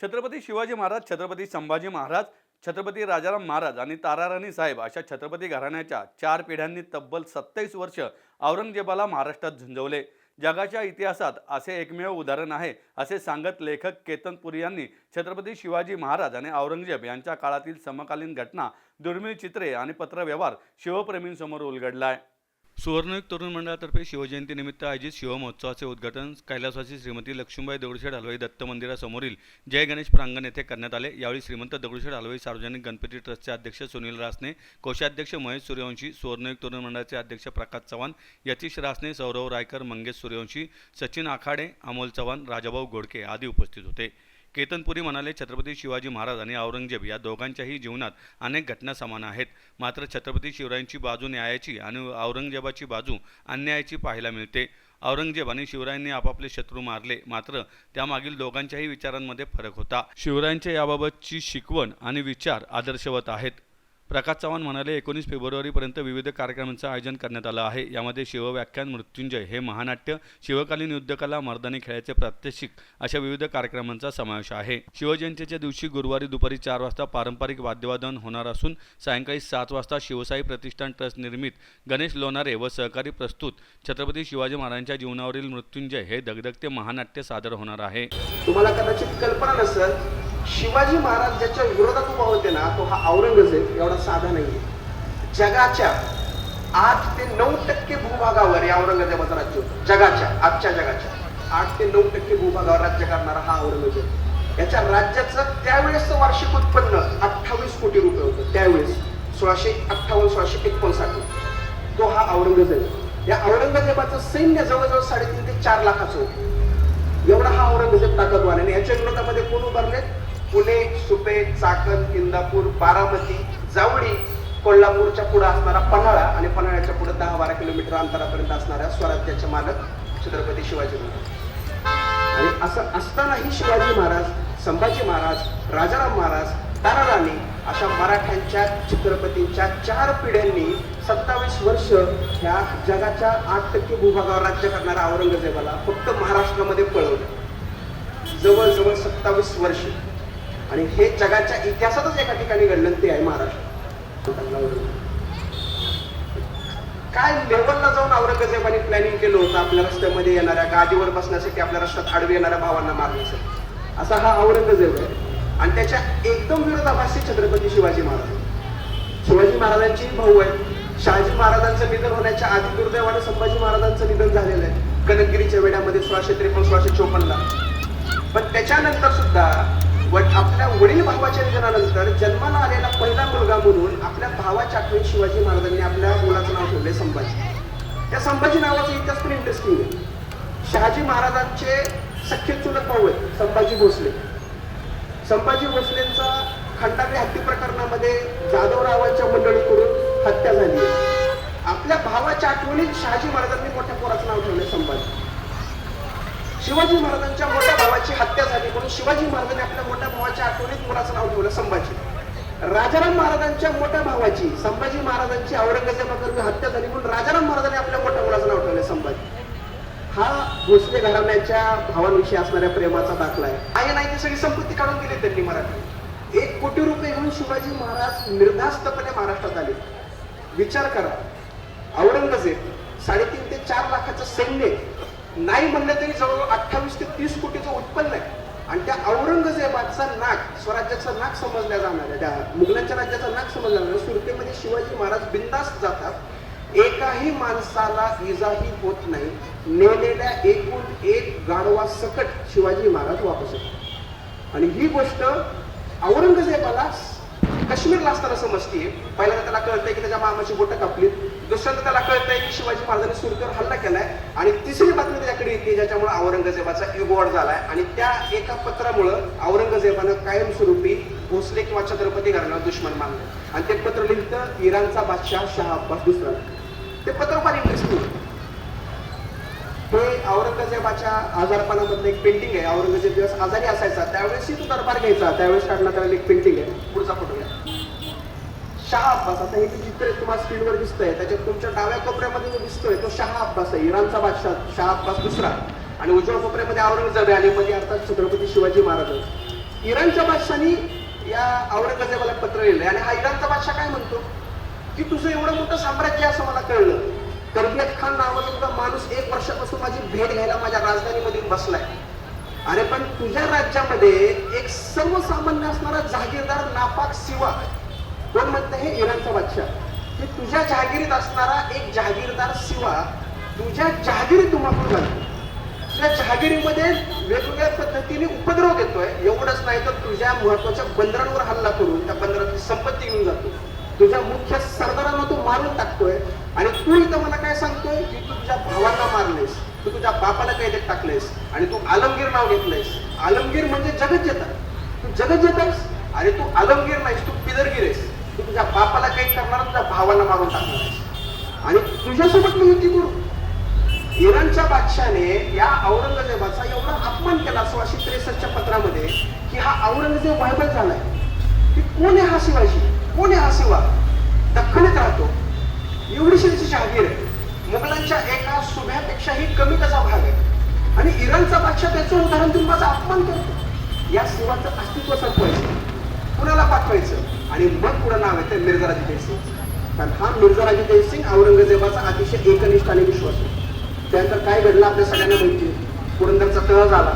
छत्रपती शिवाजी महाराज, छत्रपती संभाजी महाराज, छत्रपती राजाराम महाराज आणि ताराराणी साहेब अशा छत्रपती घराण्याच्या चार पिढ्यांनी तब्बल 27 वर्ष औरंगजेबाला महाराष्ट्रात झुंजवले. जगाच्या इतिहासात असे एकमेव उदाहरण आहे असे सांगत लेखक केतनपुरी यांनी छत्रपती शिवाजी महाराज आणि औरंगजेब यांच्या काळातील समकालीन घटना, दुर्मिळ चित्रे आणि पत्रव्यवहार शिवप्रेमींसमोर उलगडलाय. सुवर्णयुग तरुण मंडळातर्फे शिवजयंतीनिमित्त आयोजित शिवमहोत्सवाचे उद्घाटन कैलासवासी श्रीमती लक्ष्मीबाई दगडूशेठ हलवाई दत्त मंदिरासमोरील जय गणेश प्रांगण येथे करण्यात आले. यावेळी श्रीमंत दगडूशेठ हलवाई सार्वजनिक गणपती ट्रस्टचे अध्यक्ष सुनील रासने, कोषाध्यक्ष महेश सूर्यवंशी, सुवर्णयुग तरुण मंडळाचे अध्यक्ष प्रकाश चव्हाण, यतीश रासने, सौरव रायकर, मंगेश सूर्यवंशी, सचिन आखाडे, अमोल चव्हाण, राजाभाऊ घोडके आदी उपस्थित होते. केतनपुरी म्हणाले, छत्रपती शिवाजी महाराज आणि औरंगजेब या दोघांच्याही जीवनात अनेक घटना समान आहेत. मात्र छत्रपती शिवरायांची बाजू न्यायाची आणि औरंगजेबाची बाजू अन्यायाची पाहायला मिळते. औरंगजेब आणि शिवरायांनी आपापले शत्रू मारले, मात्र त्यामागील दोघांच्याही विचारांमध्ये फरक होता. शिवरायांच्या याबाबतची शिकवण आणि विचार आदर्शवत आहेत. प्रकाश चव्हाण म्हणाले, 19 फेब्रुवारीपर्यंत विविध कार्यक्रमांचं आयोजन करण्यात आलं आहे. यामध्ये शिवव्याख्यान, मृत्युंजय हे महानाट्य, शिवकालीन युद्धकला, मर्दानी खेळाचे प्रात्यक्षिक अशा विविध कार्यक्रमांचा समावेश आहे. शिवजयंतीच्या दिवशी गुरुवारी दुपारी 4 वाजता पारंपरिक वाद्यवादन होणार असून सायंकाळी 7 वाजता शिवसाई प्रतिष्ठान ट्रस्ट निर्मित गणेश लोणारे व सहकारी प्रस्तुत छत्रपती शिवाजी महाराजांच्या जीवनावरील मृत्युंजय हे दगदगते महानाट्य सादर होणार आहे. तुम्हाला कदाचित कल्पना नसेल, शिवाजी महाराज ज्याच्या विरोधात उभा होते ना, तो हा औरंगजेब एवढा साधा नाहीये. जगाच्या 8 ते 9% भूभागावर या औरंगजेबाचं राज्य होतं. आजच्या जगाच्या 8 ते 9% भूभागावर राज्य करणारा हा औरंगजेब. याच्या राज्याचं त्यावेळेस वार्षिक उत्पन्न 28 कोटी रुपये होतं. त्यावेळेस 1658-1659 तो हा औरंगजेब. या औरंगजेबाचं सैन्य जवळजवळ 3.5 ते 4 लाखाचं होतं. एवढा हा औरंगजेब ताकदवान आहे. याच्या विरोधामध्ये कोण उभारले? पुणे, सुपे, चाकण, इंदापूर, बारामती, जावळी, कोल्हापूरच्या पुढे असणारा पन्हाळा आणि पन्हाळ्याच्या पुढे 10-12 किलोमीटर अंतरापर्यंत असणाऱ्या स्वराज्याचे मालक छत्रपती शिवाजी महाराज. आणि असं असतानाही शिवाजी महाराज, संभाजी महाराज, राजाराम महाराज, ताराराणी अशा मराठ्यांच्या छत्रपतींच्या 4 पिढ्यांनी 27 वर्ष ह्या जगाच्या 8% भूभागावर राज्य करणाऱ्या औरंगजेबाला फक्त महाराष्ट्रामध्ये पळवलं. जवळजवळ 27 वर्ष. आणि हे जगाच्या इतिहासातच एका ठिकाणी घडलं, ते आहे महाराष्ट्र. काय लेवलला जाऊन औरंगजेबाने प्लॅनिंग केलं होतं आपल्या रस्त्यामध्ये येणाऱ्या, गादीवर बसण्यासाठी आपल्या रस्त्यात आडवे येणाऱ्या भावांना मारण्यासाठी. असा हा औरंगजेब आहे. आणि त्याच्या एकदम विरोधाभासी छत्रपती शिवाजी महाराज. शिवाजी महाराजांची भाऊ आहे. शहाजी महाराजांचं निधन होण्याच्या आधी दुर्दैवाने संभाजी महाराजांचं निधन झालेलं आहे कनकगिरीच्या वेड्यामध्ये 1653-1654ला. पण त्याच्यानंतर सुद्धा आपल्या वडील भावाच्या निधनानंतर जन्माला आलेला पहिला मुलगा म्हणून आपल्या भावाच्या आठवणी शिवाजी महाराजांनी आपल्या मुलाचं नाव ठेवले संभाजी. त्या संभाजी नावाचा इतिहास पण इंटरेस्टिंग आहे. शहाजी महाराजांचे सख्खे चुलत भाऊ आहेत संभाजी भोसले. संभाजी भोसलेंचा खंडागरी हत्ती प्रकरणामध्ये जाधवरावांच्या मंडळीकडून हत्या झाली. आपल्या भावाच्या आठवणीत शहाजी महाराजांनी मोठ्या पोराचं नाव ठेवले संभाजी. शिवाजी महाराजांच्या मोठ्या भावाची हत्या झाली म्हणून शिवाजी महाराजांनी आपल्या मोठ्या भावाच्या आठवणीत मुलाचं नाव ठेवलं संभाजी. राजाराम महाराजांच्या मोठ्या भावाची, संभाजी महाराजांची औरंगजेबाकडून हत्या झाली म्हणून राजाराम महाराजांनी आपल्या मोठ्या मुलाचं नाव ठेवलं संभाजी. हा भोसले घराण्याच्या भावांविषयी असणाऱ्या प्रेमाचा दाखला आहे. आहे नाही ती सगळी संपत्ती काढून दिली त्यांनी मराठी. 1 कोटी रुपये घेऊन शिवाजी महाराज निर्धास्तपणे महाराष्ट्रात आले. विचार करा, औरंगजेब 3.5 ते 4 लाखाचं सैन्य, नाही म्हणलं तरी जवळ 28 ते 30 कोटीचं उत्पन्न आहे. आणि त्या औरंगजेबाचा नाक, स्वराज्याचा नाक समजल्या जाणाऱ्या, त्या मुघलांच्या राज्याचा नाक समजल्या जाणाऱ्या सुरतेमध्ये शिवाजी महाराज बिनधास्त जातात. एकाही माणसाला इजाही होत नाही. नेलेल्या एकूण एक गाढवा सकट शिवाजी महाराज वापस येतात. आणि ही गोष्ट औरंगजेबाला काश्मीरला असताना समजतीये. पहिल्यांदा त्याला कळतंय की त्याच्या मामाची बोटं कापली. दुसऱ्यांदा त्याला कळतंय की शिवाजी महाराजांनी सुरतेवर हल्ला केलाय. आणि तिसरी बातमी त्याच्याकडे येते ज्याच्यामुळे औरंगजेबाचा इगोड झालाय. आणि त्या एका पत्रामुळं औरंगजेबानं कायमस्वरूपी भोसले किंवा छत्रपती घराण्याला दुश्मन मानलं. आणि ते पत्र लिहितं इराणचा बादशाह शाह अब्बास दुसरा. ते पत्र फार इंटरेस्टिंग. हे औरंगजेबाच्या आजारपणामधलं एक पेंटिंग आहे. औरंगजेब दिवस आजारी असायचा त्यावेळेसही तो दरबार घ्यायचा, त्यावेळेस काढण्यात आलेलं एक पेंटिंग आहे. पुढचा फोटो घ्या. शाह अब्बास. आता हे चित्र तुम्हाला स्क्रीनवर दिसतंय, त्याच्यात तुमच्या डाव्या कोपऱ्यामध्ये जो दिसतोय तो शाह अब्बास आहे, इराणचा बादशाह शाह अब्बास दुसरा. आणि उजव्या कोपऱ्यामध्ये औरंगजेब आहे आणि मध्ये अर्थात छत्रपती शिवाजी महाराज. इराणच्या बादशाहानी या औरंगजेबाला पत्र लिहिलंय आणि हा इराणचा बादशाह काय म्हणतो की तुझं एवढं मोठं साम्राज्य असं मला कळलं. तरबियत खान नावाचा तुझा माणूस 1 वर्षापासून माझी भेट घ्यायला माझ्या राजधानीमध्ये बसलाय. अरे पण तुझ्या राज्यामध्ये एक सर्वसामान्य असणारा जहागीरदार नापाक सिवा, कोण म्हणतं हे इराणचा बादशाह, की तुझ्या जहागिरीत असणारा एक जहागीरदार सिवा तुझ्या जहागिरीत धुमाकूळ घालतो. तुझ्या जहागिरीमध्ये वेगवेगळ्या पद्धतीने उपद्रव देतोय. एवढंच नाही तर तुझ्या महत्वाच्या बंदरांवर हल्ला करून त्या बंदराची संपत्ती घेऊन जातो. तुझ्या मुख्य सरदारांना तू मारून टाकतोय आणि तू इथं मला काय सांगतोय की तू तुझ्या भावांना मारलेस, तू तुझ्या बापाला कैदेत टाकलेस आणि तू आलमगीर नाव घेतलंयस. आलमगीर म्हणजे जगत जेता. तू जगत जेतास आणि तू आलमगीर नाहीस, तू पिदरगीर आहेस. तू तुझ्या बापाला कैद करणार, तुझ्या भावाला मारून टाकणार आहेस आणि तुझ्यासोबत मी युती करू. इराणच्या बादशाने या औरंगजेबाचा एवढा अपमान केला 1663च्या पत्रामध्ये की हा औरंगजेब वायबल झालाय. की कोण आहे हा शिवाजी, कोण आहे हा शिवा, दख्खनीत राहतो, एवढीशी त्याची जहागीर आहे, मुघलांच्या एका सुभ्यापेक्षाही कमी त्याचा भाग आहे आणि इराणचा बादशाह त्याचं उदाहरण देऊन माझा अपमान करतो. या शिवाचं अस्तित्व संपवायचं, कुणाला पाठवायचं आणि मग पुढे नाव येतं मिर्झाराजी जयसिंग. कारण हा मिर्झाराजी जयसिंग औरंगजेबाचा अतिशय एकनिष्ठ आणि विश्वास आहे. त्यानंतर काय घडलं आपल्या सगळ्यांना माहिती, पुरंदरचा तह झाला.